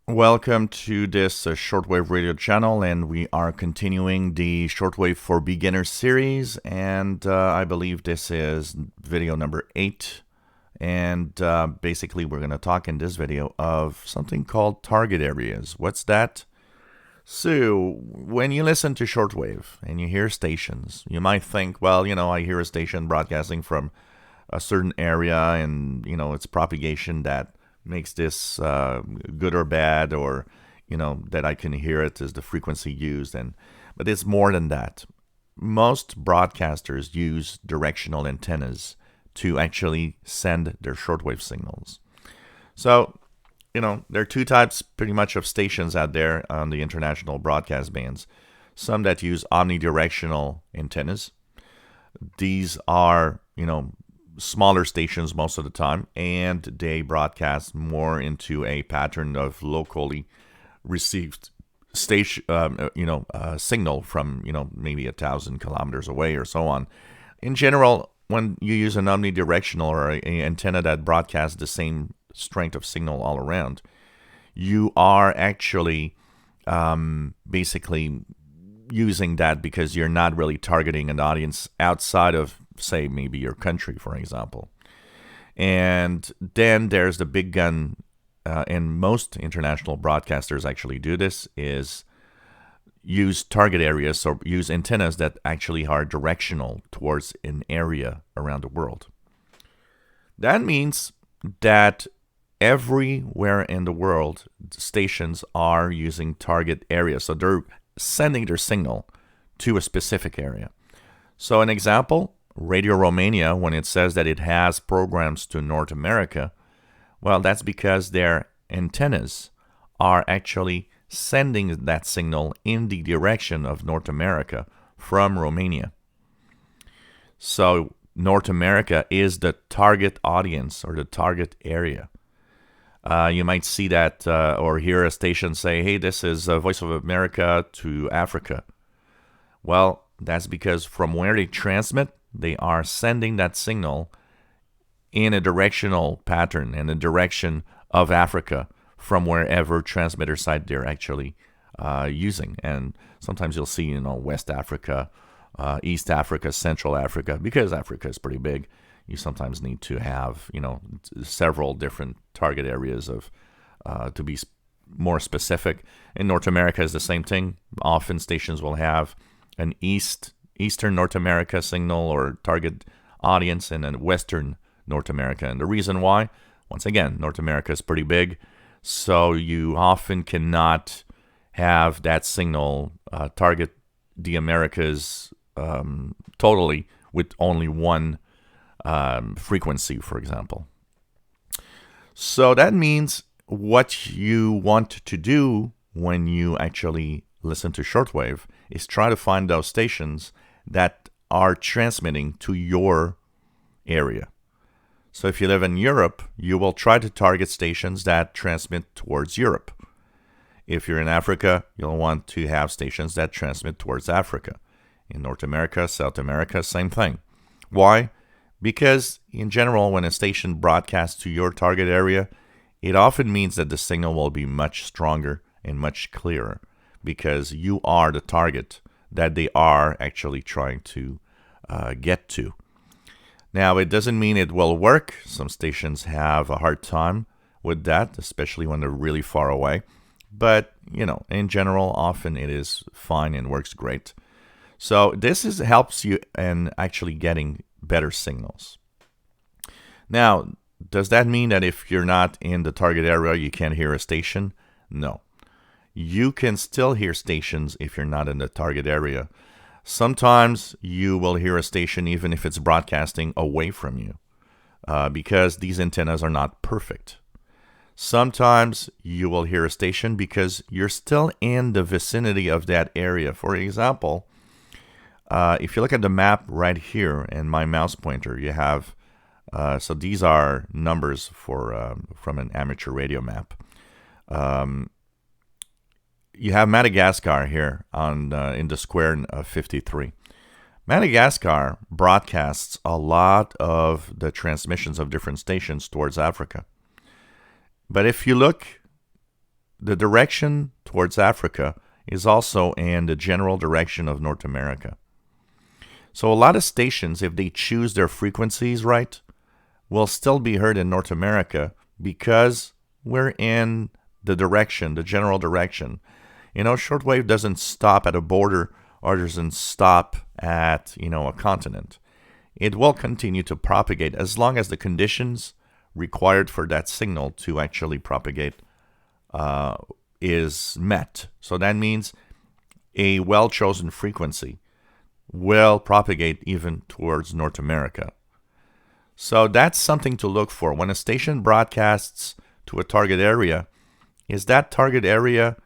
Welcome to this Shortwave radio channel, and we are continuing the Shortwave for Beginners series, and I believe this is video number 8, and basically we're going to talk in this video of something called target areas. What's that? So, when you listen to shortwave and you hear stations, you might think, well, I hear a station broadcasting from a certain area, and, it's propagation that makes this good or bad, or that I can hear it is the frequency used. But it's more than that. Most broadcasters use directional antennas to actually send their shortwave signals. So there are two types pretty much of stations out there on the international broadcast bands. Some that use omnidirectional antennas. These are smaller stations most of the time, and they broadcast more into a pattern of locally received station, signal from maybe 1,000 kilometers away or so on. In general, when you use an omnidirectional or an antenna that broadcasts the same strength of signal all around, you are actually basically using that because you're not really targeting an audience outside of, say, maybe your country, for example. And then there's the big gun, and most international broadcasters actually do this, is use target areas, or use antennas that actually are directional towards an area around the world. That means that everywhere in the world, stations are using target areas. So they're sending their signal to a specific area. So an example, Radio Romania, when it says that it has programs to North America, well, that's because their antennas are actually sending that signal in the direction of North America from Romania. So North America is the target audience or the target area. You might see that or hear a station say, hey, this is Voice of America to Africa. Well, that's because from where they transmit, they are sending that signal in a directional pattern, in the direction of Africa, from wherever transmitter site they're actually using. And sometimes you'll see, West Africa, East Africa, Central Africa, because Africa is pretty big. You sometimes need to have, several different target areas of to be more specific. In North America is the same thing. Often stations will have an Eastern North America signal or target audience, and then Western North America. And the reason why, once again, North America is pretty big, so you often cannot have that signal target the Americas totally with only one frequency, for example. So that means what you want to do when you actually listen to shortwave is try to find those stations that are transmitting to your area. So if you live in Europe, you will try to target stations that transmit towards Europe. If you're in Africa, you'll want to have stations that transmit towards Africa. In North America, South America, same thing. Why? Because in general, when a station broadcasts to your target area, it often means that the signal will be much stronger and much clearer, because you are the target that they are actually trying to get to. Now, it doesn't mean it will work. Some stations have a hard time with that, especially when they're really far away. But, in general, often it is fine and works great. So this helps you in actually getting better signals. Now, does that mean that if you're not in the target area, you can't hear a station? No. You can still hear stations if you're not in the target area. Sometimes you will hear a station even if it's broadcasting away from you, because these antennas are not perfect. Sometimes you will hear a station because you're still in the vicinity of that area. For example, if you look at the map right here and my mouse pointer, you have, so these are numbers from an amateur radio map. You have Madagascar here in the square of 53. Madagascar broadcasts a lot of the transmissions of different stations towards Africa. But if you look the direction towards Africa is also in the general direction of North America. So a lot of stations, if they choose their frequencies right, will still be heard in North America because we're in the direction, the general direction. Shortwave doesn't stop at a border or doesn't stop at, a continent. It will continue to propagate as long as the conditions required for that signal to actually propagate is met. So that means a well-chosen frequency will propagate even towards North America. So that's something to look for. When a station broadcasts to a target area, is that target area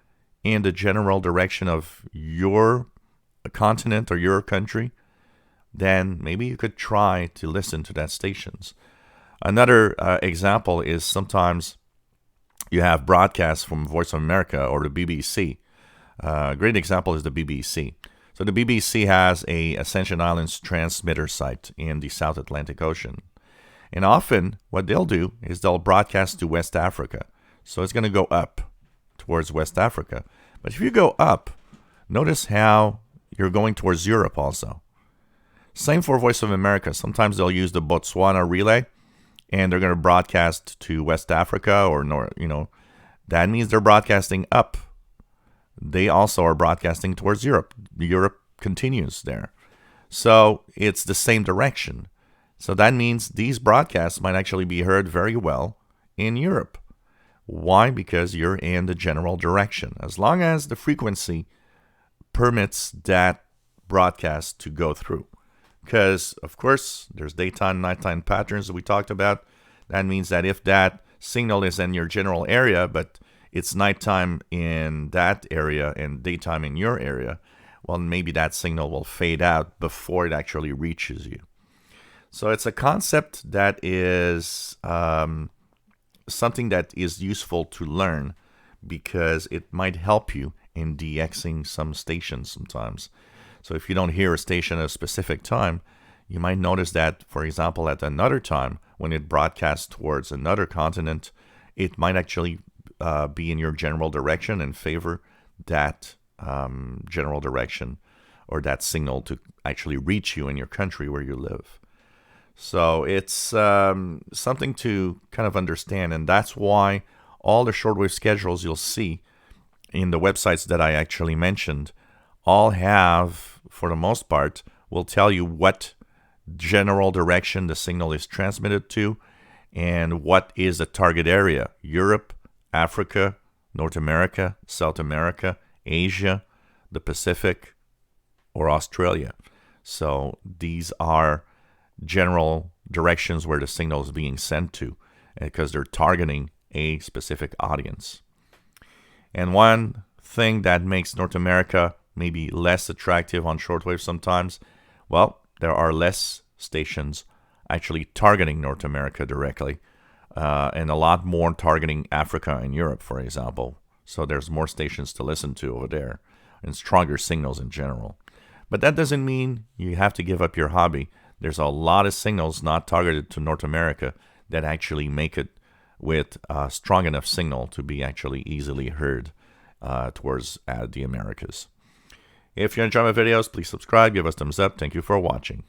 in the general direction of your continent or your country? Then maybe you could try to listen to that stations. Another example is sometimes you have broadcasts from Voice of America or the BBC. A great example is the BBC. So the BBC has a Ascension Islands transmitter site in the South Atlantic Ocean. And often what they'll do is they'll broadcast to West Africa. So it's going to go up towards West Africa. But if you go up, notice how you're going towards Europe also. Same for Voice of America. Sometimes they'll use the Botswana relay and they're going to broadcast to West Africa or North, that means they're broadcasting up. They also are broadcasting towards Europe. Europe continues there. So it's the same direction. So that means these broadcasts might actually be heard very well in Europe. Why? Because you're in the general direction. As long as the frequency permits that broadcast to go through. Because, of course, there's daytime, nighttime patterns that we talked about. That means that if that signal is in your general area, but it's nighttime in that area and daytime in your area, well, maybe that signal will fade out before it actually reaches you. So it's a concept that is something that is useful to learn because it might help you in DXing some stations sometimes. So if you don't hear a station at a specific time, you might notice that, for example, at another time, when it broadcasts towards another continent, it might actually be in your general direction and favor that general direction or that signal to actually reach you in your country where you live. So it's something to kind of understand, and that's why all the shortwave schedules you'll see in the websites that I actually mentioned all have, for the most part, will tell you what general direction the signal is transmitted to and what is the target area. Europe, Africa, North America, South America, Asia, the Pacific, or Australia. So these are general directions where the signal is being sent to because they're targeting a specific audience. And one thing that makes North America maybe less attractive on shortwave sometimes, well, there are less stations actually targeting North America directly, and a lot more targeting Africa and Europe, for example. So there's more stations to listen to over there and stronger signals in general. But that doesn't mean you have to give up your hobby. There's a lot of signals not targeted to North America that actually make it with a strong enough signal to be actually easily heard towards the Americas. If you enjoy my videos, please subscribe, give us a thumbs up. Thank you for watching.